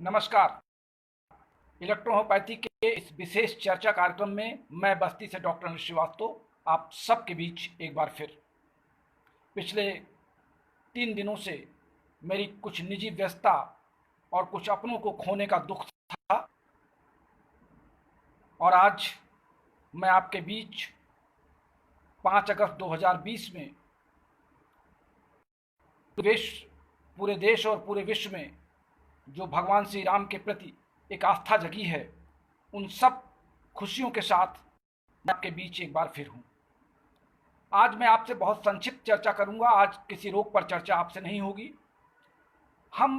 नमस्कार। इलेक्ट्रोहोम्योपैथी के इस विशेष चर्चा कार्यक्रम में मैं बस्ती से डॉक्टर अनिल श्रीवास्तव आप सबके बीच एक बार फिर। पिछले 3 दिनों से मेरी कुछ निजी व्यस्तता और कुछ अपनों को खोने का दुख था, और आज मैं आपके बीच 5 अगस्त 2020 में पूरे देश और पूरे विश्व में जो भगवान श्री राम के प्रति एक आस्था जगी है, उन सब खुशियों के साथ मैं आपके बीच एक बार फिर हूँ। आज मैं आपसे बहुत संक्षिप्त चर्चा करूँगा। आज किसी रोग पर चर्चा आपसे नहीं होगी। हम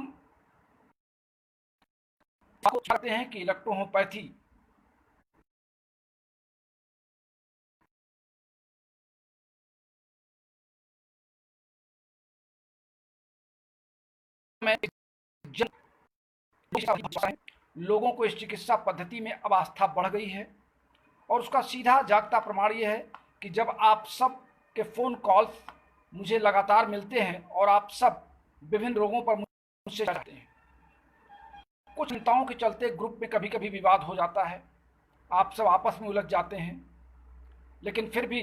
आपको चाहते हैं कि इलेक्ट्रोहोम्योपैथी में लोगों को इस चिकित्सा पद्धति में अब आस्था बढ़ गई है, और उसका सीधा जागता प्रमाण ये है कि जब आप सब के फ़ोन कॉल्स मुझे लगातार मिलते हैं और आप सब विभिन्न रोगों पर मुझसे चाहते हैं। कुछ चिंताओं के चलते ग्रुप में कभी कभी विवाद हो जाता है, आप सब आपस में उलझ जाते हैं, लेकिन फिर भी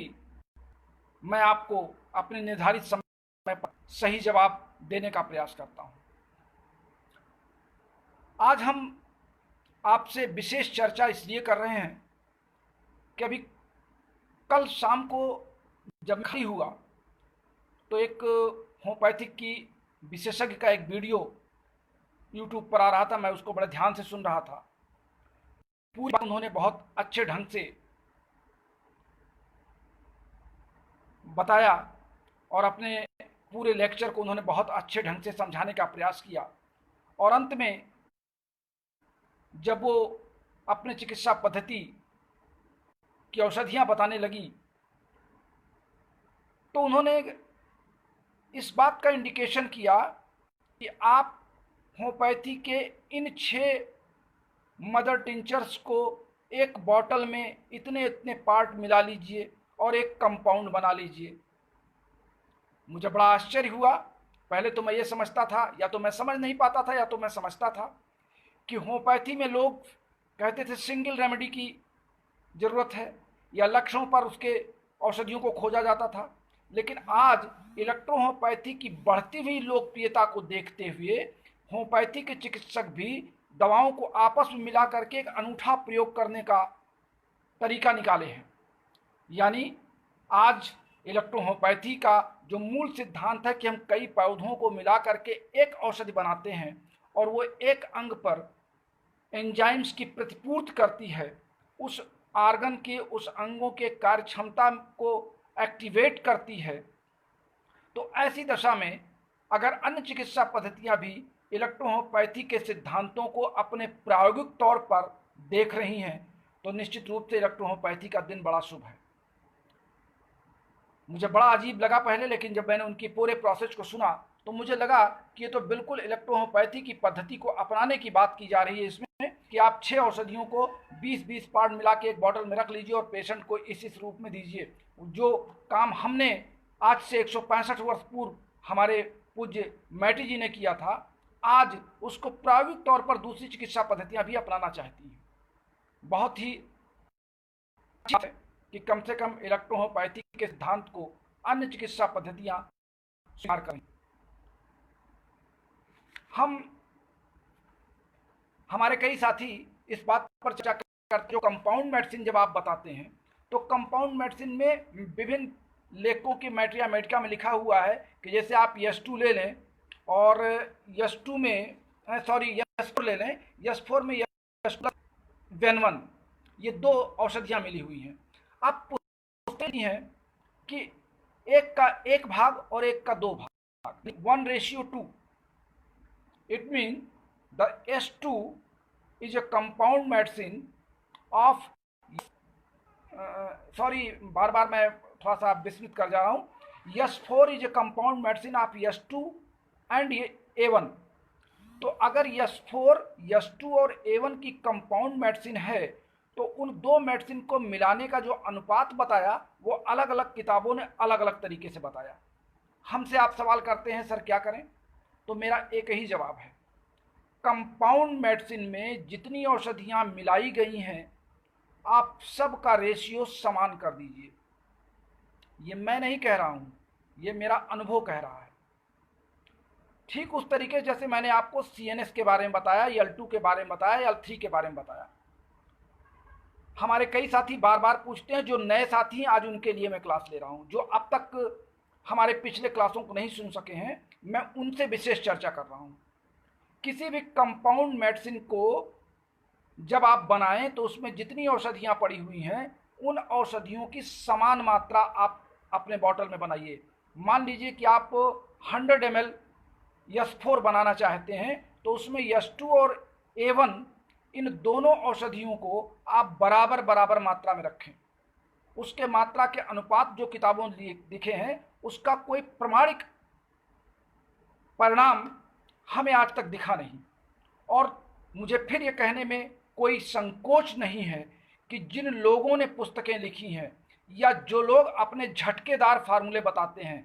मैं आपको अपने निर्धारित समय पर सही जवाब देने का प्रयास करता हूँ। आज हम आपसे विशेष चर्चा इसलिए कर रहे हैं कि अभी कल शाम को जब खड़ी हुआ तो एक होम्योपैथिक की विशेषज्ञ का एक वीडियो यूट्यूब पर आ रहा था। मैं उसको बड़े ध्यान से सुन रहा था। पूरी बात उन्होंने बहुत अच्छे ढंग से बताया और अपने पूरे लेक्चर को उन्होंने बहुत अच्छे ढंग से समझाने का प्रयास किया, और अंत में जब वो अपने चिकित्सा पद्धति की औषधियाँ बताने लगी तो उन्होंने इस बात का इंडिकेशन किया कि आप होम्योपैथी के इन 6 मदर टिंचर्स को एक बॉटल में इतने इतने पार्ट मिला लीजिए और एक कंपाउंड बना लीजिए। मुझे बड़ा आश्चर्य हुआ। पहले तो मैं ये समझता था, या तो मैं समझ नहीं पाता था या तो मैं समझता था कि होम्योपैथी में लोग कहते थे सिंगल रेमेडी की ज़रूरत है, या लक्षणों पर उसके औषधियों को खोजा जाता था। लेकिन आज इलेक्ट्रोहोम्योपैथी की बढ़ती हुई लोकप्रियता को देखते हुए होम्योपैथी के चिकित्सक भी दवाओं को आपस में मिला करके एक अनूठा प्रयोग करने का तरीका निकाले हैं। यानी आज इलेक्ट्रोहोम्योपैथी का जो मूल सिद्धांत है कि हम कई पौधों को मिला करके एक औषधि बनाते हैं और वो एक अंग पर एंजाइम्स की प्रतिपूर्ति करती है, उस आर्गन के उस अंगों के कार्य क्षमता को एक्टिवेट करती है। तो ऐसी दशा में अगर अन्य चिकित्सा पद्धतियां भी इलेक्ट्रोहोम्योपैथी के सिद्धांतों को अपने प्रायोगिक तौर पर देख रही हैं तो निश्चित रूप से इलेक्ट्रोहोम्योपैथी का दिन बड़ा शुभ है। मुझे बड़ा अजीब लगा पहले, लेकिन जब मैंने उनकी पूरे प्रोसेस को सुना तो मुझे लगा कि ये तो बिल्कुल इलेक्ट्रोहोम्योपैथी की पद्धति को अपनाने की बात की जा रही है इसमें, कि आप 6 औषधियों को 20-20 पार्ट मिला के एक बॉटल में रख लीजिए और पेशेंट को इस रूप में दीजिए। जो काम हमने आज से 165 वर्ष पूर्व हमारे पूज्य मैटी जी ने किया था, आज उसको प्रायोगिक तौर पर दूसरी चिकित्सा पद्धतियाँ भी अपनाना चाहती हैं। बहुत ही अच्छा है कि कम से कम इलेक्ट्रोहोम्योपैथी के सिद्धांत को अन्य चिकित्सा पद्धतियाँ स्वीकार करें। हमारे कई साथी इस बात पर चर्चा करते, जो कंपाउंड मेडिसिन जब आप बताते हैं तो कंपाउंड मेडिसिन में विभिन्न लेखकों की मैट्रिया मेडिका में लिखा हुआ है कि जैसे आप यस2 ले लें और यस2 में यस4 ले लें, यस4 में यस1 ये 2 औषधियाँ मिली हुई हैं। आप पूछते नहीं हैं कि एक का 1 भाग और एक का 2 भाग, 1:2। It means the S2 is a compound medicine of बार बार मैं थोड़ा सा विस्मित कर जा रहा हूँ। S4 is a compound medicine of S2 and A1। तो अगर S4, S2 और A1 की कंपाउंड मेडिसिन है तो उन 2 मेडिसिन को मिलाने का जो अनुपात बताया वो अलग अलग किताबों ने अलग अलग तरीके से बताया। हमसे आप सवाल करते हैं सर क्या करें, तो मेरा एक ही जवाब है कंपाउंड मेडिसिन में जितनी औषधियां मिलाई गई हैं, आप सब का रेशियो समान कर दीजिए। ये मैं नहीं कह रहा हूं, ये मेरा अनुभव कह रहा है। ठीक उस तरीके जैसे मैंने आपको CNS के बारे में बताया, L2 के बारे में बताया, L3 के बारे में बताया। हमारे कई साथी बार बार पूछते हैं, जो नए साथी हैं आज उनके लिए मैं क्लास ले रहा हूं। जो अब तक हमारे पिछले क्लासों को नहीं सुन सके हैं, मैं उनसे विशेष चर्चा कर रहा हूं। किसी भी कंपाउंड मेडिसिन को जब आप बनाएं तो उसमें जितनी औषधियां पड़ी हुई हैं, उन औषधियों की समान मात्रा आप अपने बॉटल में बनाइए। मान लीजिए कि आप 100 ml S4 बनाना चाहते हैं, तो उसमें S2 और A1 इन दोनों औषधियों को आप बराबर बराबर मात्रा में रखें। उसके मात्रा के अनुपात जो किताबों में लिखे हैं, उसका कोई प्रमाणिक परिणाम हमें आज तक दिखा नहीं। और मुझे फिर ये कहने में कोई संकोच नहीं है कि जिन लोगों ने पुस्तकें लिखी हैं या जो लोग अपने झटकेदार फार्मूले बताते हैं,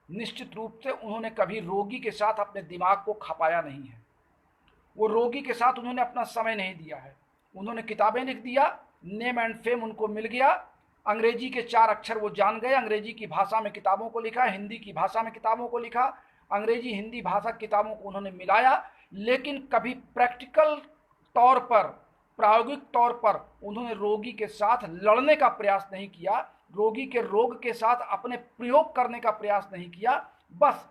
निश्चित रूप से उन्होंने कभी रोगी के साथ अपने दिमाग को खपाया नहीं है। वो रोगी के साथ उन्होंने अपना समय नहीं दिया है। उन्होंने किताबें लिख दिया, नेम एंड फेम उनको मिल गया, अंग्रेजी के 4 अक्षर वो जान गए, अंग्रेजी की भाषा में किताबों को लिखा, हिंदी की भाषा में किताबों को लिखा, अंग्रेजी हिंदी भाषा किताबों को उन्होंने मिलाया, लेकिन कभी प्रैक्टिकल तौर पर, प्रायोगिक तौर पर उन्होंने रोगी के साथ लड़ने का प्रयास नहीं किया, रोगी के रोग के साथ अपने प्रयोग करने का प्रयास नहीं किया। बस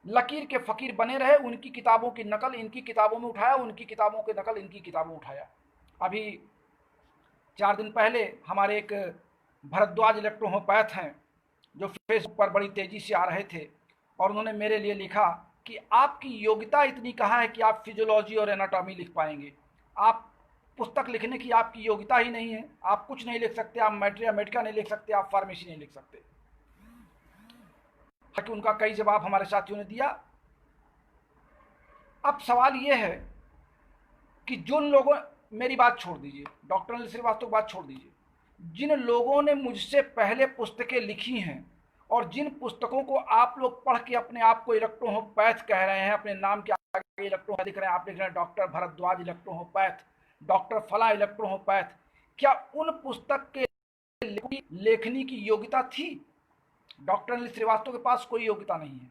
लकीर के फकीर बने रहे, उनकी किताबों की नकल इनकी किताबों में उठाया, उनकी किताबों की नकल इनकी किताबों में उठाया। अभी 4 दिन पहले हमारे एक भरद्वाज इलेक्ट्रोहोपैथ हैं, जो फेसबुक पर बड़ी तेजी से आ रहे थे, और उन्होंने मेरे लिए लिखा कि आपकी योग्यता इतनी कहाँ है कि आप फिजियोलॉजी और एनाटॉमी लिख पाएंगे। आप पुस्तक लिखने की आपकी योग्यता ही नहीं है, आप कुछ नहीं लिख सकते, आप मेडिका नहीं लिख सकते, आप फार्मेसी नहीं लिख सकते। कि उनका कई जवाब हमारे साथियों ने दिया। अब सवाल यह है कि जिन लोगों, मेरी बात छोड़ दीजिए, डॉक्टर अनिल श्रीवास्तव की बात छोड़ दीजिए, जिन लोगों ने मुझसे पहले पुस्तकें लिखी हैं और जिन पुस्तकों को आप लोग पढ़ के अपने आप को इलेक्ट्रोहोपैथ कह रहे हैं, अपने नाम के आगे इलेक्ट्रोहोपैथ लिख रहे हैं, आप लिख रहे हैं डॉक्टर भरद्वाज इलेक्ट्रोहोपैथ, डॉक्टर फला इलेक्ट्रोहोपैथ, क्या उन पुस्तक के लेखनी की योग्यता थी? डॉक्टर अनिल श्रीवास्तव के पास कोई योग्यता नहीं है।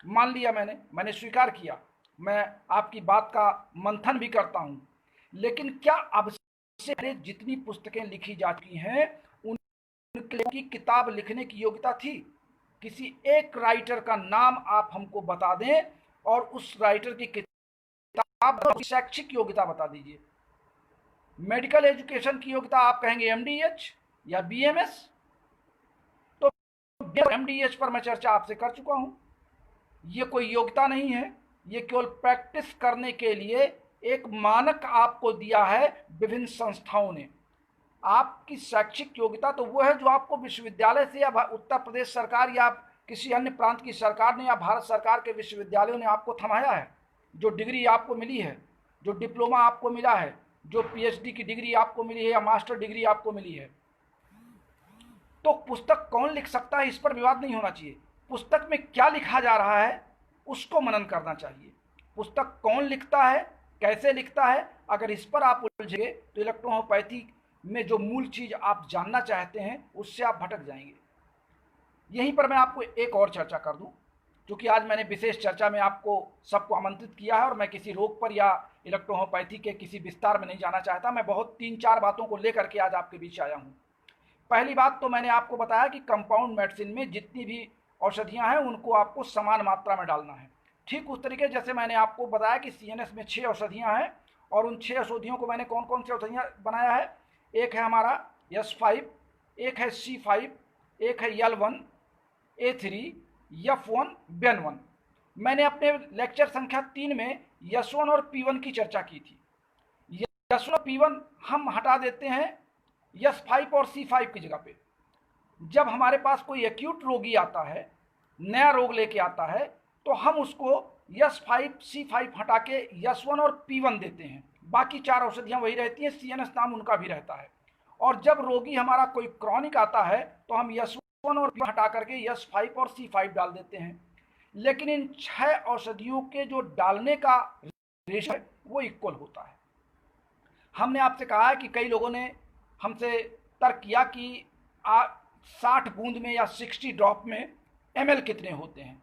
मान लिया, मैंने स्वीकार किया, मैं आपकी बात का मंथन भी करता हूं, लेकिन क्या अब से पहले जितनी पुस्तकें लिखी जा चुकी हैं उनकी किताब लिखने की योग्यता थी? किसी एक राइटर का नाम आप हमको बता दें और उस राइटर की किताब शैक्षिक योग्यता बता दीजिए। मेडिकल एजुकेशन की योग्यता आप कहेंगे MDH या BMS, तो MDH पर मैं चर्चा आपसे कर चुका हूं। ये कोई योग्यता नहीं है, ये केवल प्रैक्टिस करने के लिए एक मानक आपको दिया है विभिन्न संस्थाओं ने। आपकी शैक्षिक योग्यता तो वो है जो आपको विश्वविद्यालय से या उत्तर प्रदेश सरकार या किसी अन्य प्रांत की सरकार ने या भारत सरकार के विश्वविद्यालयों ने आपको थमाया है, जो डिग्री आपको मिली है, जो डिप्लोमा आपको मिला है, जो PhD की डिग्री आपको मिली है या मास्टर डिग्री आपको मिली है। तो पुस्तक कौन लिख सकता है, इस पर विवाद नहीं होना चाहिए। पुस्तक में क्या लिखा जा रहा है उसको मनन करना चाहिए। पुस्तक कौन लिखता है, कैसे लिखता है, अगर इस पर आप उलझे तो इलेक्ट्रोहोपैथी में जो मूल चीज आप जानना चाहते हैं उससे आप भटक जाएंगे। यहीं पर मैं आपको एक और चर्चा कर दूं, क्योंकि आज मैंने विशेष चर्चा में आपको सबको आमंत्रित किया है और मैं किसी रोग पर या इलेक्ट्रोहोपैथी के किसी विस्तार में नहीं जाना चाहता। मैं बहुत 3-4 बातों को लेकर के आज आपके बीच आया हूं। पहली बात तो मैंने आपको बताया कि कंपाउंड मेडिसिन में जितनी भी औषधियां हैं उनको आपको समान मात्रा में डालना है। ठीक उस तरीके जैसे मैंने आपको बताया कि CNS में 6 औषधियां हैं और उन 6 औषधियों को मैंने कौन कौन सी औषधियां बनाया है। एक है हमारा S5, एक है C5, एक है L1, A3, F1, BN1। मैंने अपने लेक्चर संख्या 3 में S1 और P1 की चर्चा की थी। S1 और P1 हम हटा देते हैं S5 और C5 की जगह पे। जब हमारे पास कोई एक्यूट रोगी आता है, नया रोग लेके आता है, तो हम उसको S5 C5 हटा के S1 और P1 देते हैं। बाकी 4 औषधियां वही रहती हैं, CNS नाम उनका भी रहता है। और जब रोगी हमारा कोई क्रॉनिक आता है तो हम S1 और P1 हटा करके S5 और C5 डाल देते हैं। लेकिन इन 6 औषधियों के जो डालने का रेशो है वो इक्वल होता है। हमने आपसे कहा है कि कई लोगों ने हमसे तर्क किया कि 60 बूंद में या 60 ड्रॉप में ml कितने होते हैं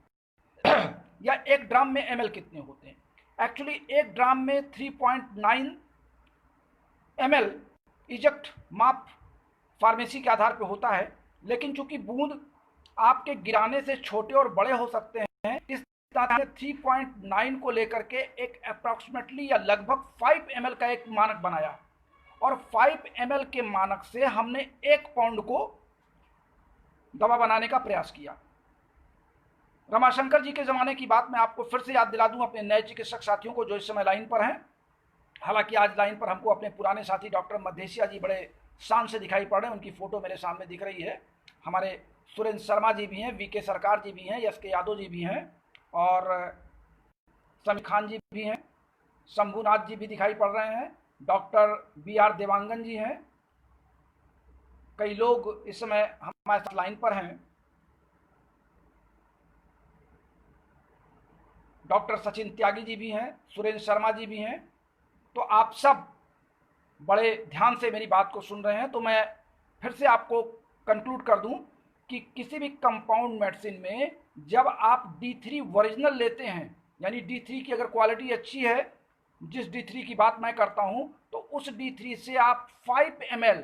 या 1 ड्राम में ml कितने होते हैं। एक्चुअली 1 ड्राम में 3.9 ml इजेक्ट माप फार्मेसी के आधार पर होता है, लेकिन चूंकि बूंद आपके गिराने से छोटे और बड़े हो सकते हैं, इस तरह से 3.9 को लेकर के एक अप्रॉक्सीमेटली या लगभग 5 ml का एक मानक बनाया और 5 ml के मानक से हमने 1 पाउंड को दवा बनाने का प्रयास किया। रमाशंकर जी के ज़माने की बात मैं आपको फिर से याद दिला दूं अपने नए चिकित्सक साथियों को जो इस समय लाइन पर हैं। हालांकि आज लाइन पर हमको अपने पुराने साथी डॉक्टर मधेसिया जी बड़े शान से दिखाई पड़ रहे हैं, उनकी फ़ोटो मेरे सामने दिख रही है। हमारे सुरेंद्र शर्मा जी भी हैं, वीके सरकार जी भी हैं, एस के यादव जी भी हैं और समीर खान जी भी हैं, शंभुनाथ जी भी दिखाई पड़ रहे हैं, डॉक्टर BR देवांगन जी हैं। कई लोग इस समय हमारे साथ लाइन पर हैं। डॉक्टर सचिन त्यागी जी भी हैं, सुरेंद्र शर्मा जी भी हैं। तो आप सब बड़े ध्यान से मेरी बात को सुन रहे हैं। तो मैं फिर से आपको कंक्लूड कर दूं कि किसी भी कंपाउंड मेडिसिन में जब आप D3 ओरिजिनल लेते हैं, यानी D3 की अगर क्वालिटी अच्छी है, जिस D3 की बात मैं करता हूं, तो उस D3 से आप 5 ml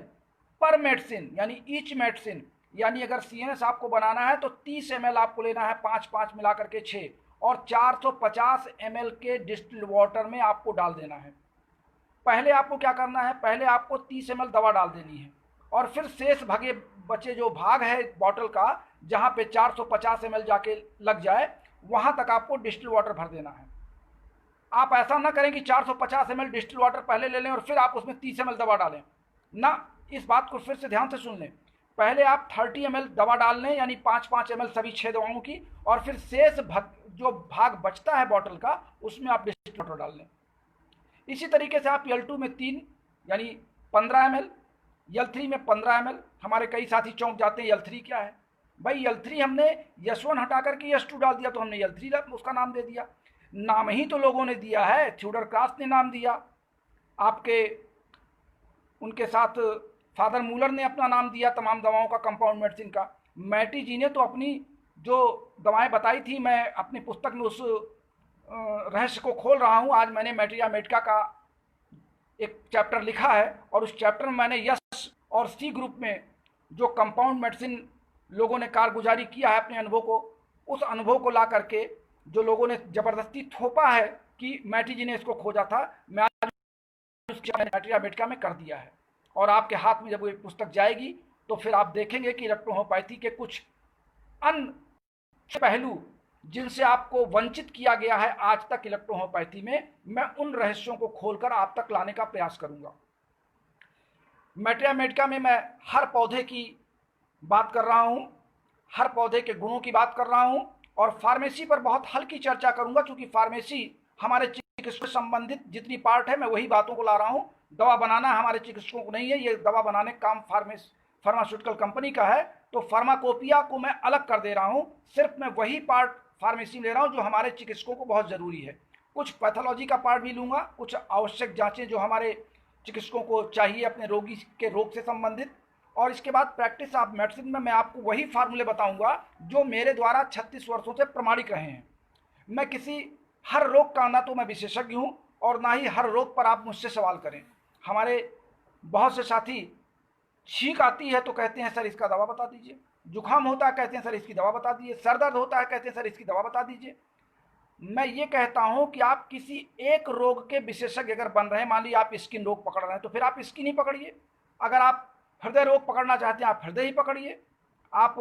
पर मेडिसिन यानी ईच मेडिसिन, यानी अगर CNS आपको बनाना है तो 30 ml आपको लेना है, 5-5 मिला करके 6, और 450 ml के डिस्टिल्ड वाटर में आपको डाल देना है। पहले आपको क्या करना है, पहले आपको 30 ml दवा डाल देनी है और फिर शेष भगे बचे जो भाग है बॉटल का, जहाँ पे 450 ml जाके लग जाए, वहाँ तक आपको डिस्टिल वाटर भर देना है। आप ऐसा ना करें कि 450 ml डिस्टिल वाटर पहले ले लें और फिर आप उसमें 30 ml दवा डालें ना। इस बात को फिर से ध्यान से सुन लें। पहले आप 30 ml दवा डाल लें, यानी 5-5 ml सभी 6 दवाओं की, और फिर शेष जो भाग बचता है बॉटल का, उसमें आप डिस्टिल वाटर डाल लें। इसी तरीके से आप L2 में 3 यानी 15 ml, L3 में 15 ml। हमारे कई साथी चौंक जाते हैं L3 क्या है भाई, L3 हमने S1 हटा करके S2 डाल दिया तो हमने L3 उसका नाम दे दिया। नाम ही तो लोगों ने दिया है, थ्योडर क्रास ने नाम दिया, आपके उनके साथ फादर मूलर ने अपना नाम दिया तमाम दवाओं का, कंपाउंड मेडिसिन का। मैटी जी ने तो अपनी जो दवाएं बताई थी, मैं अपनी पुस्तक में उस रहस्य को खोल रहा हूं। आज मैंने मैट्रिया मेडिका का एक चैप्टर लिखा है और उस चैप्टर में मैंने यस और सी ग्रुप में जो कंपाउंड मेडिसिन लोगों ने कारगुजारी किया है अपने अनुभव को, उस अनुभव को ला करके जो लोगों ने ज़बरदस्ती थोपा है कि मैटी जी ने इसको खोजा था, मैं आज मैट्रिया मेडिका में कर दिया है। और आपके हाथ में जब वो पुस्तक जाएगी तो फिर आप देखेंगे कि इलेक्ट्रोहोम्योपैथी के कुछ अन्य पहलू जिनसे आपको वंचित किया गया है आज तक इलेक्ट्रोहोम्योपैथी में, मैं उन रहस्यों को खोलकर आप तक लाने का प्रयास करूंगा। मैट्रिया मेडिका में मैं हर पौधे की बात कर रहा हूं, हर पौधे के गुणों की बात कर रहा हूं और फार्मेसी पर बहुत हल्की चर्चा करूंगा, क्योंकि फार्मेसी हमारे चिकित्सकों से संबंधित जितनी पार्ट है मैं वही बातों को ला रहा हूं। दवा बनाना हमारे चिकित्सकों को नहीं है, ये दवा बनाने का काम फार्मास्यूटिकल कंपनी का है। तो फार्माकोपिया को मैं अलग कर दे रहा हूं, सिर्फ मैं वही पार्ट फार्मेसी में ले रहा हूं जो हमारे चिकित्सकों को बहुत ज़रूरी है। कुछ पैथोलॉजी का पार्ट भी लूँगा, कुछ आवश्यक जाँचें जो हमारे चिकित्सकों को चाहिए अपने रोगी के रोग से संबंधित, और इसके बाद प्रैक्टिस ऑफ मेडिसिन में मैं आपको वही फार्मूले बताऊंगा जो मेरे द्वारा 36 वर्षों से प्रमाणिक रहे हैं। मैं किसी हर रोग का ना तो मैं विशेषज्ञ हूं और ना ही हर रोग पर आप मुझसे सवाल करें। हमारे बहुत से साथी छींक आती है तो कहते हैं सर इसका दवा बता दीजिए, जुकाम होता है कहते हैं सर इसकी दवा बता दीजिए, सर दर्द होता है कहते हैं सर इसकी दवा बता दीजिए। मैं ये कहता हूं कि आप किसी एक रोग के विशेषज्ञ अगर बन रहे हैं, मान लीजिए आप स्किन रोग पकड़ रहे हैं तो फिर आप स्किन ही पकड़िए, अगर आप हृदय रोग पकड़ना चाहते हैं आप हृदय ही पकड़िए, आप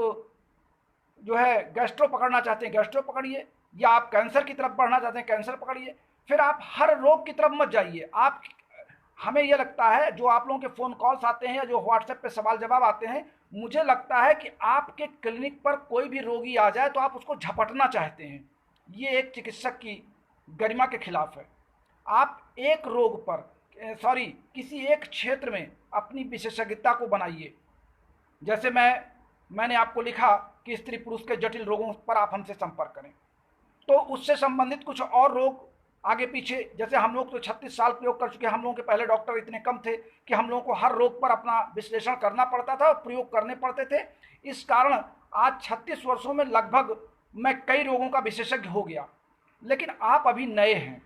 जो है गैस्ट्रो पकड़ना चाहते हैं गैस्ट्रो पकड़िए, या आप कैंसर की तरफ बढ़ना चाहते हैं कैंसर पकड़िए। फिर आप हर रोग की तरफ मत जाइए। आप हमें यह लगता है जो आप लोगों के फ़ोन कॉल्स आते हैं या जो व्हाट्सएप पे सवाल जवाब आते हैं, मुझे लगता है कि आपके क्लिनिक पर कोई भी रोगी आ जाए तो आप उसको झपटना चाहते हैं। ये एक चिकित्सक की गरिमा के खिलाफ है। आप एक रोग पर किसी एक क्षेत्र में अपनी विशेषज्ञता को बनाइए। जैसे मैंने आपको लिखा कि स्त्री पुरुष के जटिल रोगों पर आप हमसे संपर्क करें, तो उससे संबंधित कुछ और रोग आगे पीछे, जैसे हम लोग तो 36 साल प्रयोग कर चुके हैं, हम लोगों के पहले डॉक्टर इतने कम थे कि हम लोगों को हर रोग पर अपना विश्लेषण करना पड़ता था और प्रयोग करने पड़ते थे। इस कारण आज 36 वर्षों में लगभग मैं कई रोगों का विशेषज्ञ हो गया। लेकिन आप अभी नए हैं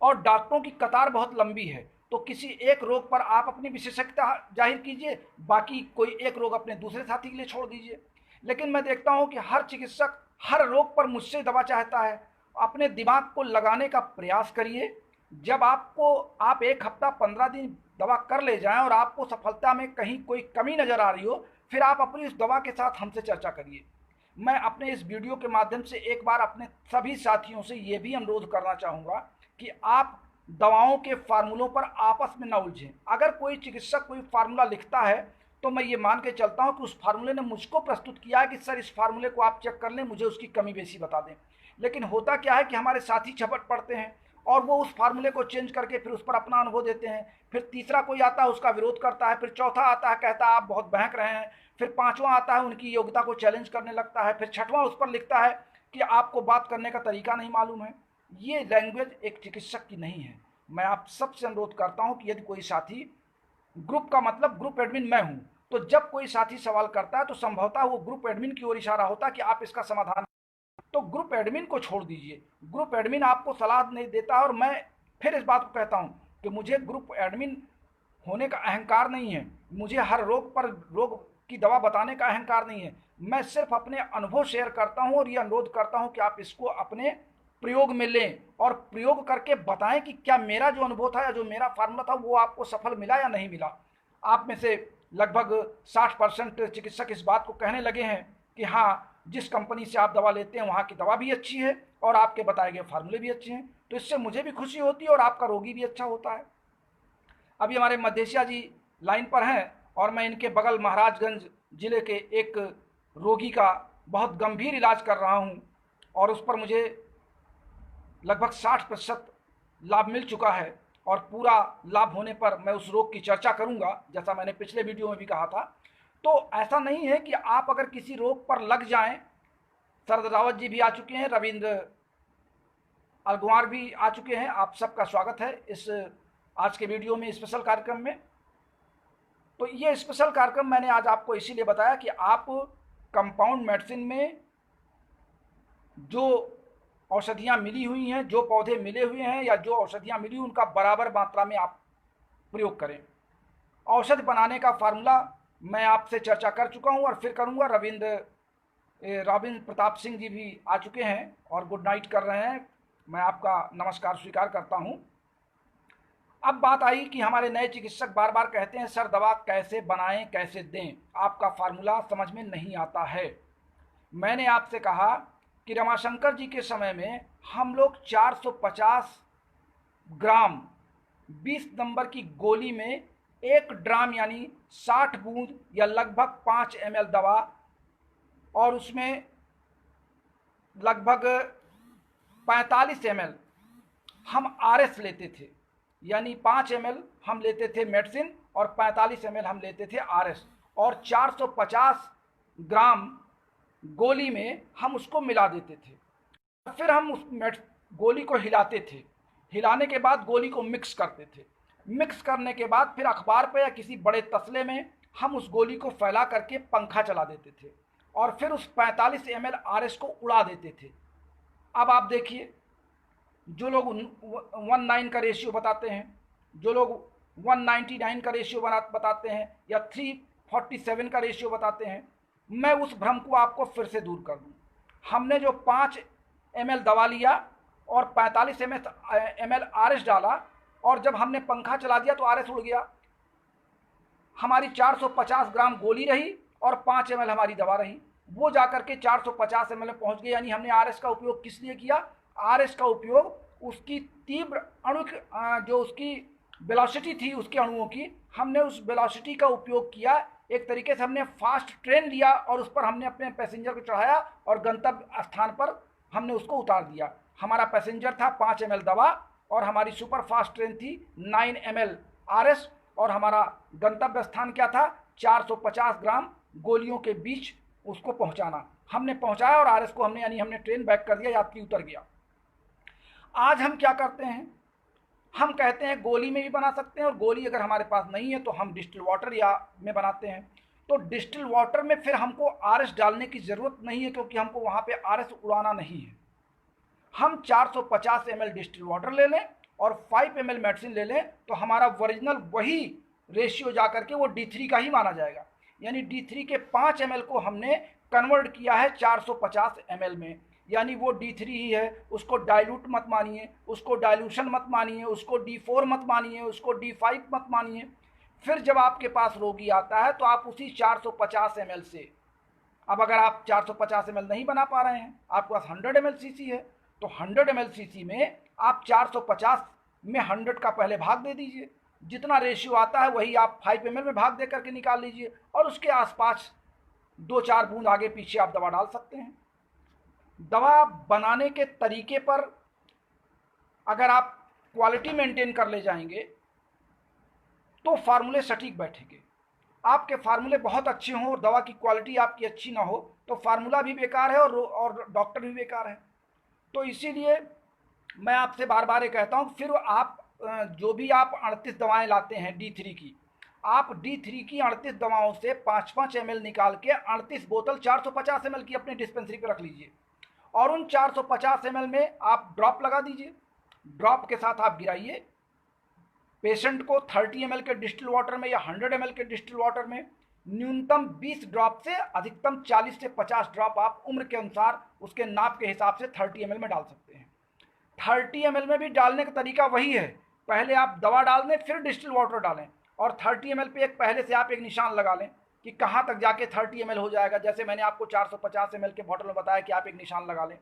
और डॉक्टरों की कतार बहुत लंबी है, तो किसी एक रोग पर आप अपनी विशेषज्ञता जाहिर कीजिए, बाकी कोई एक रोग अपने दूसरे साथी के लिए छोड़ दीजिए। लेकिन मैं देखता हूं कि हर चिकित्सक हर रोग पर मुझसे दवा चाहता है। अपने दिमाग को लगाने का प्रयास करिए। जब आप एक हफ्ता 15 दिन दवा कर ले जाएं और आपको सफलता में कहीं कोई कमी नज़र आ रही हो, फिर आप अपनी उस दवा के साथ हमसे चर्चा करिए। मैं अपने इस वीडियो के माध्यम से एक बार अपने सभी साथियों से ये भी अनुरोध करना चाहूँगा कि आप दवाओं के फार्मूलों पर आपस में न उलझें। अगर कोई चिकित्सक कोई फार्मूला लिखता है तो मैं ये मान के चलता हूँ कि उस फार्मूले ने मुझको प्रस्तुत किया है कि सर इस फार्मूले को आप चेक कर लें, मुझे उसकी कमी बेसी बता दें। लेकिन होता क्या है कि हमारे साथी झपट पड़ते हैं और वो उस फार्मूले को चेंज करके फिर उस पर अपना अनुभव देते हैं। फिर तीसरा कोई आता है उसका विरोध करता है, फिर चौथा आता है कहता है आप बहुत बहक रहे हैं, फिर पांचवा आता है उनकी योग्यता को चैलेंज करने लगता है, फिर छठवां उस पर लिखता है कि आपको बात करने का तरीका नहीं मालूम है। ये लैंग्वेज एक चिकित्सक की नहीं है। मैं आप सबसे अनुरोध करता हूं कि यदि कोई साथी, ग्रुप का मतलब ग्रुप एडमिन मैं हूं, तो जब कोई साथी सवाल करता है तो संभवतः वो ग्रुप एडमिन की ओर इशारा होता है कि आप इसका समाधान, तो ग्रुप एडमिन को छोड़ दीजिए। ग्रुप एडमिन आपको सलाह नहीं देता और मैं फिर इस बात को कहता हूं कि मुझे ग्रुप एडमिन होने का अहंकार नहीं है, मुझे हर रोग पर रोग की दवा बताने का अहंकार नहीं है। मैं सिर्फ अपने अनुभव शेयर करता हूं और ये अनुरोध करता हूं कि आप इसको अपने प्रयोग में लें और प्रयोग करके बताएं कि क्या मेरा जो अनुभव था या जो मेरा फार्मूला था वो आपको सफल मिला या नहीं मिला। आप में से लगभग 60% चिकित्सक इस बात को कहने लगे हैं कि हाँ, जिस कंपनी से आप दवा लेते हैं वहाँ की दवा भी अच्छी है और आपके बताए गए फार्मूले भी अच्छे हैं, तो इससे मुझे भी खुशी होती है और आपका रोगी भी अच्छा होता है। अभी हमारे मधेशिया जी लाइन पर हैं और मैं इनके बगल महाराजगंज जिले के एक रोगी का बहुत गंभीर इलाज कर रहा हूँ और उस पर मुझे लगभग 60% लाभ मिल चुका है और पूरा लाभ होने पर मैं उस रोग की चर्चा करूंगा, जैसा मैंने पिछले वीडियो में भी कहा था। तो ऐसा नहीं है कि आप अगर किसी रोग पर लग जाएं, शरद रावत जी भी आ चुके हैं, रविंद्र अलगुआर भी आ चुके हैं, आप सबका स्वागत है इस आज के वीडियो में, स्पेशल कार्यक्रम में। तो ये स्पेशल कार्यक्रम मैंने आज आपको इसीलिए बताया कि आप कंपाउंड मेडिसिन में जो औषधियाँ मिली हुई हैं, जो पौधे मिले हुए हैं या जो औषधियाँ मिली उनका बराबर मात्रा में आप प्रयोग करें। औषध बनाने का फार्मूला मैं आपसे चर्चा कर चुका हूँ और फिर करूँगा। रविंद्र प्रताप सिंह जी भी आ चुके हैं और गुड नाइट कर रहे हैं, मैं आपका नमस्कार स्वीकार करता हूँ। अब बात आई कि हमारे नए चिकित्सक बार बार कहते हैं सर दवा कैसे बनाएं, कैसे दें, आपका फार्मूला समझ में नहीं आता है। मैंने आपसे कहा कि रमाशंकर जी के समय में हम लोग 450 ग्राम 20 नंबर की गोली में 1 ड्राम यानी 60 बूंद या लगभग 5 ml दवा और उसमें लगभग 45 ml हम RS लेते थे, यानी 5 ml हम लेते थे मेडिसिन और 45 ml हम लेते थे RS, और 450 ग्राम गोली में हम उसको मिला देते थे। फिर हम उस गोली को हिलाते थे, हिलाने के बाद गोली को मिक्स करते थे, मिक्स करने के बाद फिर अखबार पर या किसी बड़े तसले में हम उस गोली को फैला करके पंखा चला देते थे और फिर उस 45 ml RS को उड़ा देते थे। अब आप देखिए, जो लोग 1:9 का रेशियो बताते हैं, जो लोग 199 का रेशियो बताते हैं या 347 का रेशियो बताते हैं, मैं उस भ्रम को आपको फिर से दूर कर दूं। हमने जो 5 ml दवा लिया और 45 ml RS डाला और जब हमने पंखा चला दिया तो RS उड़ गया। हमारी 450 ग्राम गोली रही और 5 ml हमारी दवा रही, वो जाकर के 450 ml में पहुंच गई। यानी हमने RS का उपयोग किस लिए किया? RS का उपयोग उसकी तीव्र अणु जो उसकी वेलोसिटी थी उसके अणुओं की, हमने उस वेलोसिटी का उपयोग किया। एक तरीके से हमने फास्ट ट्रेन लिया और उस पर हमने अपने पैसेंजर को चढ़ाया और गंतव्य स्थान पर हमने उसको उतार दिया। हमारा पैसेंजर था 5 ml दवा और हमारी सुपर फास्ट ट्रेन थी 9 ml RS और हमारा गंतव्य स्थान क्या था? 450 ग्राम गोलियों के बीच उसको पहुंचाना। हमने पहुंचाया और RS को हमने ट्रेन बैक कर दिया, यात्री उतर गया। आज हम क्या करते हैं, हम कहते हैं गोली में भी बना सकते हैं, और गोली अगर हमारे पास नहीं है तो हम डिस्टिल वाटर या में बनाते हैं। तो डिस्टिल वाटर में फिर हमको आरएस डालने की ज़रूरत नहीं है, क्योंकि हमको वहाँ पे आरएस उड़ाना नहीं है। हम 450 ml डिस्टिल वाटर ले लें और 5 ml मेडिसिन ले लें, तो हमारा ओरिजिनल वही रेशियो जा करके वो D3 का ही माना जाएगा। यानी D3 के 5 ml को हमने कन्वर्ट किया है 450 ml में, यानी वो D3 ही है। उसको डाइल्यूट मत मानिए, उसको डाइल्यूशन मत मानिए, उसको D4 मत मानिए, उसको D5 मत मानिए। फिर जब आपके पास रोगी आता है तो आप उसी 450 ml से, अब अगर आप 450 ml नहीं बना पा रहे हैं, आपके पास 100 ml सीसी है, तो 100 ml सीसी में आप 450 में 100 का पहले भाग दे दीजिए। जितना रेशियो आता है वही आप 5 ml में भाग दे करके निकाल लीजिए, और उसके आसपास 2-4 बूंद आगे पीछे आप दवा डाल सकते हैं। दवा बनाने के तरीके पर अगर आप क्वालिटी मेंटेन कर ले जाएंगे तो फार्मूले सटीक बैठेंगे। आपके फार्मूले बहुत अच्छे हों और दवा की क्वालिटी आपकी अच्छी ना हो तो फार्मूला भी बेकार है और डॉक्टर भी बेकार है। तो इसीलिए मैं आपसे बार बार ये कहता हूँ, फिर आप जो भी आप 38 दवाएं लाते हैं D3 की, आप D3 की 38 दवाओं से 5-5 ml निकाल के 38 बोतल 450 ml की अपनी डिस्पेंसरी पर रख लीजिए, और उन 450 ml में आप ड्रॉप लगा दीजिए। ड्रॉप के साथ आप गिराइए पेशेंट को 30 ml के डिस्टिल वाटर में या 100 ml के डिस्टिल वाटर में। न्यूनतम 20 ड्रॉप से अधिकतम 40 से 50 ड्रॉप आप उम्र के अनुसार उसके नाप के हिसाब से 30 ml में डाल सकते हैं। 30 ml में भी डालने का तरीका वही है, पहले आप दवा डाल दें फिर डिस्टिल वाटर डालें, और 30 ml पे एक पहले से आप एक निशान लगा लें कि कहाँ तक जाके 30 ml हो जाएगा। जैसे मैंने आपको 450 ml के बॉटल में बताया कि आप एक निशान लगा लें।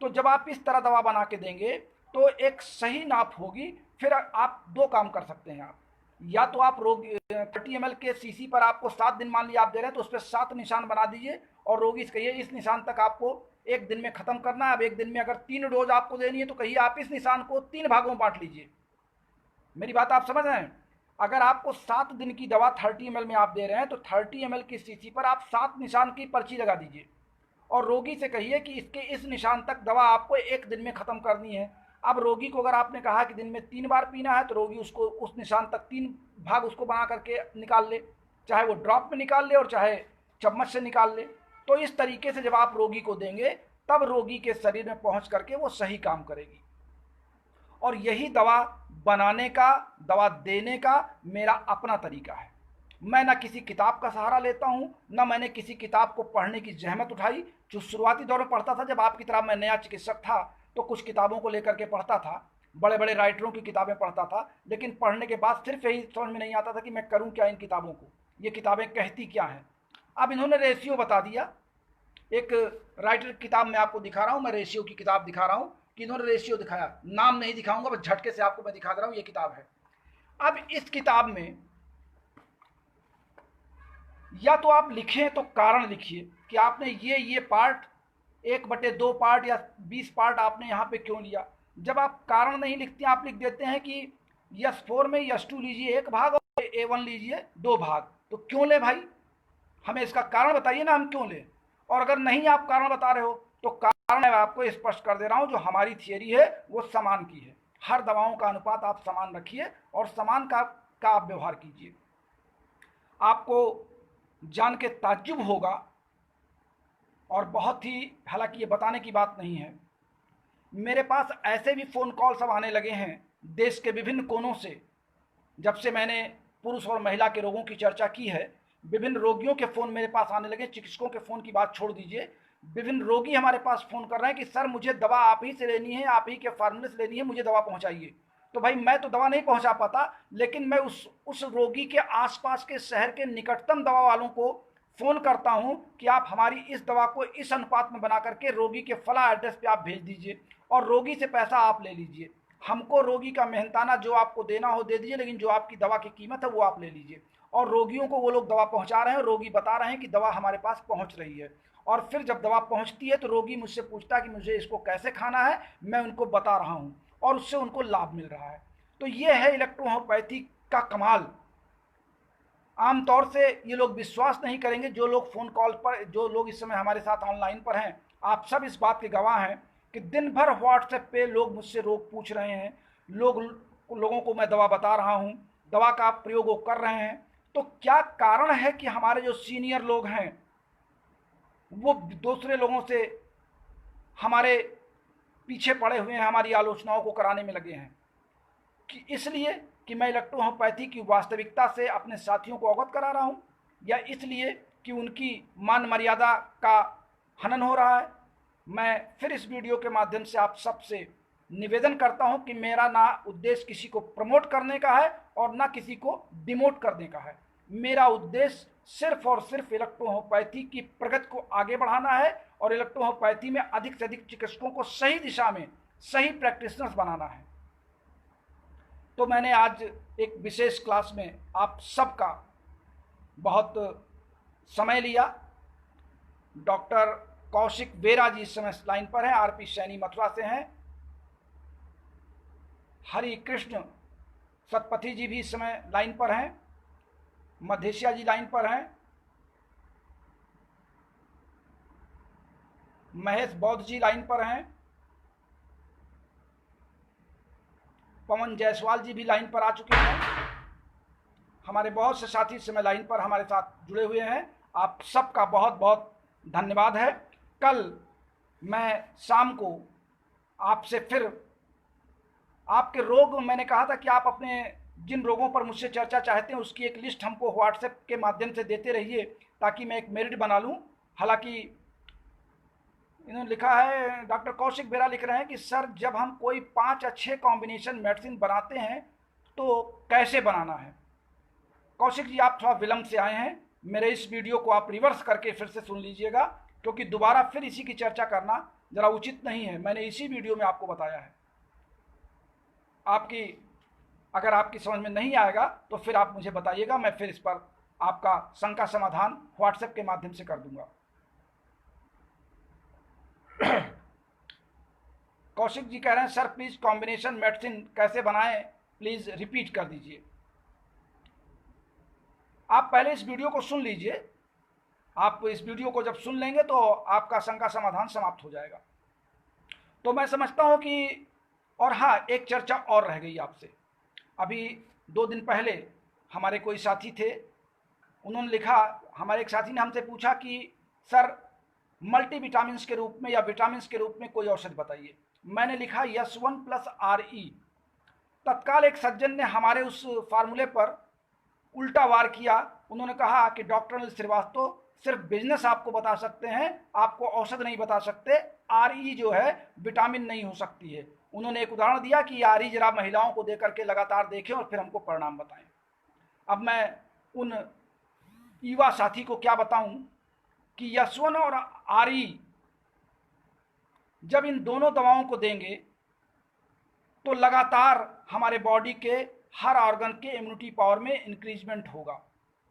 तो जब आप इस तरह दवा बना के देंगे तो एक सही नाप होगी। फिर आप 2 काम कर सकते हैं, आप या तो आप रोगी 30 ml के सीसी पर आपको 7 दिन मान लिया आप दे रहे हैं तो उस पर 7 निशान बना दीजिए, और रोगी से कहिए इस निशान तक आपको एक दिन में ख़त्म करना है। अब एक दिन में अगर 3 डोज आपको देनी है तो कहिए आप इस निशान को 3 भागों में बांट लीजिए। मेरी बात आप समझ रहे हैं? अगर आपको 7 दिन की दवा 30 ml में आप दे रहे हैं तो 30 ml की सीसी पर आप 7 निशान की पर्ची लगा दीजिए, और रोगी से कहिए कि इसके इस निशान तक दवा आपको एक दिन में ख़त्म करनी है। अब रोगी को अगर आपने कहा कि दिन में 3 बार पीना है तो रोगी उसको उस निशान तक 3 भाग उसको बना करके निकाल ले, चाहे वो ड्रॉप में निकाल ले और चाहे चम्मच से निकाल ले। तो इस तरीके से जब आप रोगी को देंगे तब रोगी के शरीर में पहुंच करके वो सही काम करेगी। और यही दवा बनाने का, दवा देने का मेरा अपना तरीका है। मैं ना किसी किताब का सहारा लेता हूँ, ना मैंने किसी किताब को पढ़ने की जहमत उठाई। जो शुरुआती दौर में पढ़ता था, जब आपकी तरह मैं नया चिकित्सक था, तो कुछ किताबों को लेकर के पढ़ता था, बड़े बड़े राइटरों की किताबें पढ़ता था, लेकिन पढ़ने के बाद सिर्फ यही समझ में नहीं आता था कि मैं करूँ क्या इन किताबों को, ये किताबें कहती क्या हैं। अब इन्होंने रेशियो बता दिया। एक राइटर की किताब मैं आपको दिखा रहा हूँ, मैं रेशियो की किताब दिखा रहा हूँ कि इन्होंने रेशियो दिखाया। नाम नहीं दिखाऊंगा, बस झटके से आपको मैं दिखा दे रहा हूँ, ये किताब है। अब इस किताब में या तो आप लिखें तो कारण लिखिए कि आपने ये पार्ट 1/2 पार्ट या 20 पार्ट आपने यहाँ पे क्यों लिया। जब आप कारण नहीं लिखते हैं, आप लिख देते हैं कि यस4 में यस2 लीजिए 1 भाग और A1 लीजिए 2 भाग, तो क्यों ले भाई, हमें इसका कारण बताइए ना, हम क्यों लें। और अगर नहीं आप कारण बता रहे हो तो कारण मैं आपको स्पष्ट कर दे रहा हूँ, जो हमारी थियरी है वो समान की है। हर दवाओं का अनुपात आप समान रखिए और समान का आप व्यवहार कीजिए। आपको जान के ताज्जुब होगा, और बहुत ही, हालांकि ये बताने की बात नहीं है, मेरे पास ऐसे भी फ़ोन कॉल सब आने लगे हैं देश के विभिन्न कोनों से। जब से मैंने पुरुष और महिला के रोगों की चर्चा की है, विभिन्न रोगियों के फ़ोन मेरे पास आने लगे। चिकित्सकों के फ़ोन की बात छोड़ दीजिए, विभिन्न रोगी हमारे पास फ़ोन कर रहे हैं कि सर मुझे दवा आप ही से लेनी है, आप ही के फार्मूले से लेनी है, मुझे दवा पहुंचाइए। तो भाई मैं तो दवा नहीं पहुंचा पाता, लेकिन मैं उस रोगी के आसपास के शहर के निकटतम दवा वालों को फ़ोन करता हूं कि आप हमारी इस दवा को इस अनुपात में बना करके रोगी के फला एड्रेस पे आप भेज दीजिए, और रोगी से पैसा आप ले लीजिए। हमको रोगी का मेहनताना जो आपको देना हो दे दीजिए, लेकिन जो आपकी दवा की कीमत है वो आप ले लीजिए। और रोगियों को वो लोग दवा पहुंचा रहे हैं, रोगी बता रहे हैं कि दवा हमारे पास पहुंच रही है। और फिर जब दवा पहुंचती है तो रोगी मुझसे पूछता है कि मुझे इसको कैसे खाना है, मैं उनको बता रहा हूं और उससे उनको लाभ मिल रहा है। तो ये है इलेक्ट्रोहोम्योपैथी का कमाल। आमतौर से ये लोग विश्वास नहीं करेंगे, जो लोग फ़ोन कॉल पर, जो लोग इस समय हमारे साथ ऑनलाइन पर हैं, आप सब इस बात के गवाह हैं कि दिन भर व्हाट्सएप पे लोग मुझसे रोग पूछ रहे हैं, लोगों को मैं दवा बता रहा हूँ, दवा का प्रयोग वो कर रहे हैं। तो क्या कारण है कि हमारे जो सीनियर लोग हैं वो दूसरे लोगों से हमारे पीछे पड़े हुए हैं, हमारी आलोचनाओं को कराने में लगे हैं? कि इसलिए कि मैं इलेक्ट्रोहोम्योपैथी की वास्तविकता से अपने साथियों को अवगत करा रहा हूँ, या इसलिए कि उनकी मान मर्यादा का हनन हो रहा है? मैं फिर इस वीडियो के माध्यम से आप सबसे निवेदन करता हूं कि मेरा ना उद्देश्य किसी को प्रमोट करने का है और ना किसी को डिमोट करने का है। मेरा उद्देश्य सिर्फ और सिर्फ इलेक्ट्रोहोम्योपैथी की प्रगति को आगे बढ़ाना है और इलेक्ट्रोहोम्योपैथी में अधिक से अधिक चिकित्सकों को सही दिशा में सही प्रैक्टिशनर्स बनाना है। तो मैंने आज एक विशेष क्लास में आप सबका बहुत समय लिया। डॉक्टर कौशिक बेरा जी इस समय लाइन पर हैं, आरपी सैनी मथुरा से हैं। हरि कृष्ण सतपथी जी भी इस समय लाइन पर हैं, मधेशिया जी लाइन पर हैं, महेश बौद्ध जी लाइन पर हैं, पवन जायसवाल जी भी लाइन पर आ चुके हैं। हमारे बहुत से साथी इस समय लाइन पर हमारे साथ जुड़े हुए हैं। आप सबका बहुत बहुत धन्यवाद है। कल मैं शाम को आपसे फिर आपके रोग, मैंने कहा था कि आप अपने जिन रोगों पर मुझसे चर्चा चाहते हैं उसकी एक लिस्ट हमको व्हाट्सएप के माध्यम से देते रहिए ताकि मैं एक मेरिट बना लूं। हालांकि इन्होंने लिखा है, डॉक्टर कौशिक बेरा लिख रहे हैं कि सर जब हम कोई 5 या 6 कॉम्बिनेशन मेडिसिन बनाते हैं तो कैसे बनाना है? कौशिक जी आप थोड़ा विलंब से आए हैं, मेरे इस वीडियो को आप रिवर्स करके फिर से सुन लीजिएगा, क्योंकि दोबारा फिर इसी की चर्चा करना ज़रा उचित नहीं है। मैंने इसी वीडियो में आपको बताया है। अगर आपकी समझ में नहीं आएगा तो फिर आप मुझे बताइएगा, मैं फिर इस पर आपका शंका समाधान व्हाट्सएप के माध्यम से कर दूंगा। कौशिक जी कह रहे हैं सर प्लीज कॉम्बिनेशन मेडिसिन कैसे बनाएं, प्लीज रिपीट कर दीजिए। आप पहले इस वीडियो को सुन लीजिए। आप इस वीडियो को जब सुन लेंगे तो आपका शंका समाधान समाप्त हो जाएगा। तो मैं समझता हूं कि, और हाँ, एक चर्चा और रह गई आपसे। अभी 2 दिन पहले हमारे कोई साथी थे, उन्होंने लिखा, हमारे एक साथी ने हमसे पूछा कि सर मल्टीविटामिन के रूप में या विटामिन के रूप में कोई औषधि बताइए। मैंने लिखा S1+RE। तत्काल एक सज्जन ने हमारे उस फार्मूले पर उल्टा वार किया। उन्होंने कहा कि डॉक्टर अनिल श्रीवास्तव सिर्फ बिजनेस आपको बता सकते हैं, आपको औषध नहीं बता सकते। RE जो है विटामिन नहीं हो सकती है। उन्होंने एक उदाहरण दिया कि RE जरा महिलाओं को देकर के लगातार देखें और फिर हमको परिणाम बताएं। अब मैं उन युवा साथी को क्या बताऊं कि S1 और RE जब इन दोनों दवाओं को देंगे तो लगातार हमारे बॉडी के हर ऑर्गन के इम्यूनिटी पावर में इंक्रीजमेंट होगा,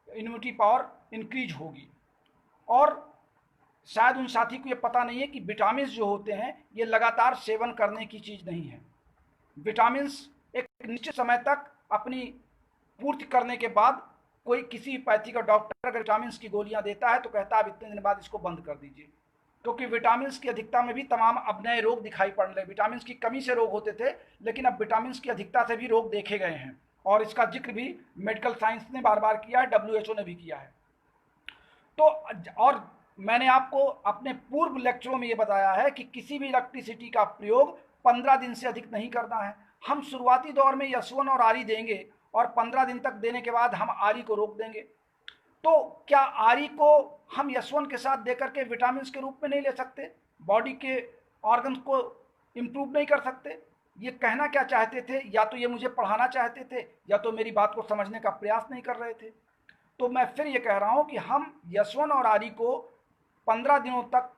इम्यूनिटी पावर इंक्रीज होगी। और शायद उन साथी को ये पता नहीं है कि विटामिन जो होते हैं ये लगातार सेवन करने की चीज़ नहीं है। विटामिन एक निश्चित समय तक अपनी पूर्ति करने के बाद कोई किसी पैथी का डॉक्टर अगर विटामिन की गोलियां देता है तो कहता है अब इतने दिन बाद इसको बंद कर दीजिए, क्योंकि विटामिन की अधिकता में भी तमाम अब नए रोग दिखाई पड़ रहे। विटामिन की कमी से रोग होते थे, लेकिन अब विटामिन की अधिकता से भी रोग देखे गए हैं, और इसका जिक्र भी मेडिकल साइंस ने बार बार किया है, WHO ने भी किया है। तो और मैंने आपको अपने पूर्व लेक्चरों में ये बताया है कि किसी भी इलेक्ट्रिसिटी का प्रयोग 15 दिन से अधिक नहीं करना है। हम शुरुआती दौर में S1 और RE देंगे और 15 दिन तक देने के बाद हम RE को रोक देंगे। तो क्या RE को हम S1 के साथ देकर के विटामिन के रूप में नहीं ले सकते? बॉडी के ऑर्गन्स को इम्प्रूव नहीं कर सकते? ये कहना क्या चाहते थे? या तो ये मुझे पढ़ाना चाहते थे या तो मेरी बात को समझने का प्रयास नहीं कर रहे थे। तो मैं फिर ये कह रहा हूँ कि हम S1 और RE को 15 दिनों तक,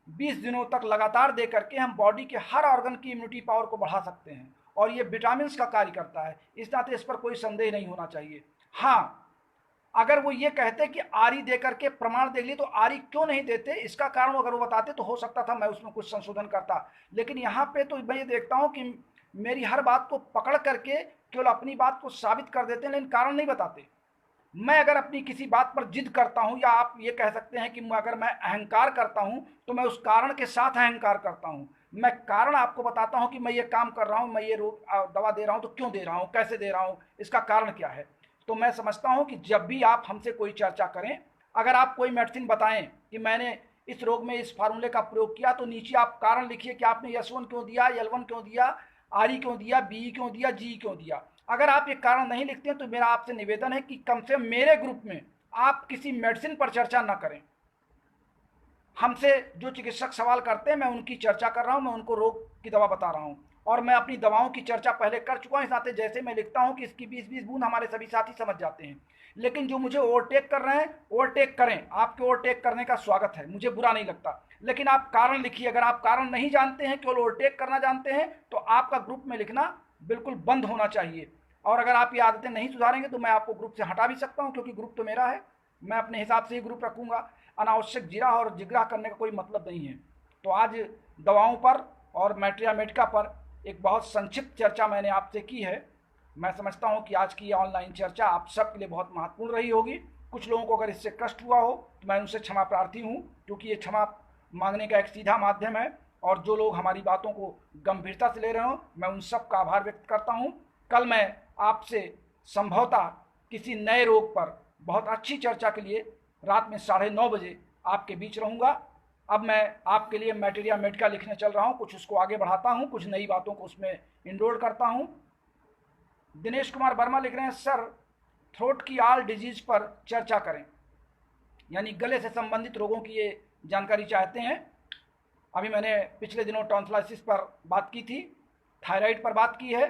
20 दिनों तक लगातार दे करके हम बॉडी के हर ऑर्गन की इम्यूनिटी पावर को बढ़ा सकते हैं, और ये विटामिन का कार्य करता है। इस नाते इस पर कोई संदेह नहीं होना चाहिए। हाँ, अगर वो ये कहते कि RE दे करके प्रमाण देख लिए तो RE क्यों नहीं देते, इसका कारण अगर वो बताते तो हो सकता था मैं उसमें कुछ संशोधन करता। लेकिन यहाँ पे तो मैं ये देखता हूँ कि मेरी हर बात को पकड़ करके केवल अपनी बात को साबित कर देते हैं, लेकिन कारण नहीं बताते। मैं अगर अपनी किसी बात पर जिद करता हूं, या आप ये कह सकते हैं कि अगर मैं अहंकार करता हूं तो मैं उस कारण के साथ अहंकार करता हूं। मैं कारण आपको बताता हूँ कि मैं ये काम कर रहा हूँ, मैं ये दवा दे रहा हूँ, तो क्यों दे रहा हूँ, कैसे दे रहा हूँ, इसका कारण क्या है। तो मैं समझता हूँ कि जब भी आप हमसे कोई चर्चा करें, अगर आप कोई मेडिसिन बताएं कि मैंने इस रोग में इस फार्मूले का प्रयोग किया, तो नीचे आप कारण लिखिए कि आपने S1 क्यों दिया, L1 क्यों दिया, RE क्यों दिया, BE क्यों दिया, GE क्यों दिया। अगर आप ये कारण नहीं लिखते हैं तो मेरा आपसे निवेदन है कि कम से कम मेरे ग्रुप में आप किसी मेडिसिन पर चर्चा ना करें। हमसे जो चिकित्सक सवाल करते हैं, मैं उनकी चर्चा कर रहा हूँ, मैं उनको रोग की दवा बता रहा हूँ, और मैं अपनी दवाओं की चर्चा पहले कर चुका हूँ। इस नाते जैसे मैं लिखता हूँ कि इसकी 20-20 बूंद हमारे सभी साथी समझ जाते हैं। लेकिन जो मुझे ओवरटेक कर रहे हैं, ओवरटेक करें, आपके ओवरटेक करने का स्वागत है, मुझे बुरा नहीं लगता, लेकिन आप कारण लिखिए। अगर आप कारण नहीं जानते हैं, केवल ओवरटेक करना जानते हैं, तो आपका ग्रुप में लिखना बिल्कुल बंद होना चाहिए। और अगर आप ये आदतें नहीं सुधारेंगे तो मैं आपको ग्रुप से हटा भी सकता हूँ, क्योंकि ग्रुप तो मेरा है, मैं अपने हिसाब से ही ग्रुप रखूंगा। अनावश्यक जिरा और जिगरा करने का कोई मतलब नहीं है। तो आज दवाओं पर और मैट्रिया मेडिका पर एक बहुत संक्षिप्त चर्चा मैंने आपसे की है। मैं समझता हूँ कि आज की ऑनलाइन चर्चा आप सबके लिए बहुत महत्वपूर्ण रही होगी। कुछ लोगों को अगर इससे कष्ट हुआ हो तो मैं उनसे क्षमा प्रार्थी हूँ, क्योंकि ये क्षमा मांगने का एक सीधा माध्यम है। और जो लोग हमारी बातों को गंभीरता से ले रहे हो, मैं उन सब का आभार व्यक्त करता हूँ। कल मैं आपसे संभवतः किसी नए रोग पर बहुत अच्छी चर्चा के लिए रात में 9:30 बजे आपके बीच रहूँगा। अब मैं आपके लिए मैटेरिया मेडिका लिखने चल रहा हूँ, कुछ उसको आगे बढ़ाता हूँ, कुछ नई बातों को उसमें इनरोल करता हूँ। दिनेश कुमार वर्मा लिख रहे हैं, सर थ्रोट की ऑल डिजीज पर चर्चा करें, यानी गले से संबंधित रोगों की ये जानकारी चाहते हैं। अभी मैंने पिछले दिनों टॉन्सिलाइसिस पर बात की थी, थायराइड पर बात की है,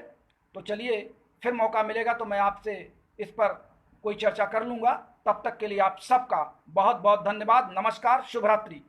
तो चलिए फिर मौका मिलेगा तो मैं आपसे इस पर कोई चर्चा कर लूँगा। तब तक के लिए आप सबका बहुत बहुत धन्यवाद। नमस्कार, शुभ रात्रि।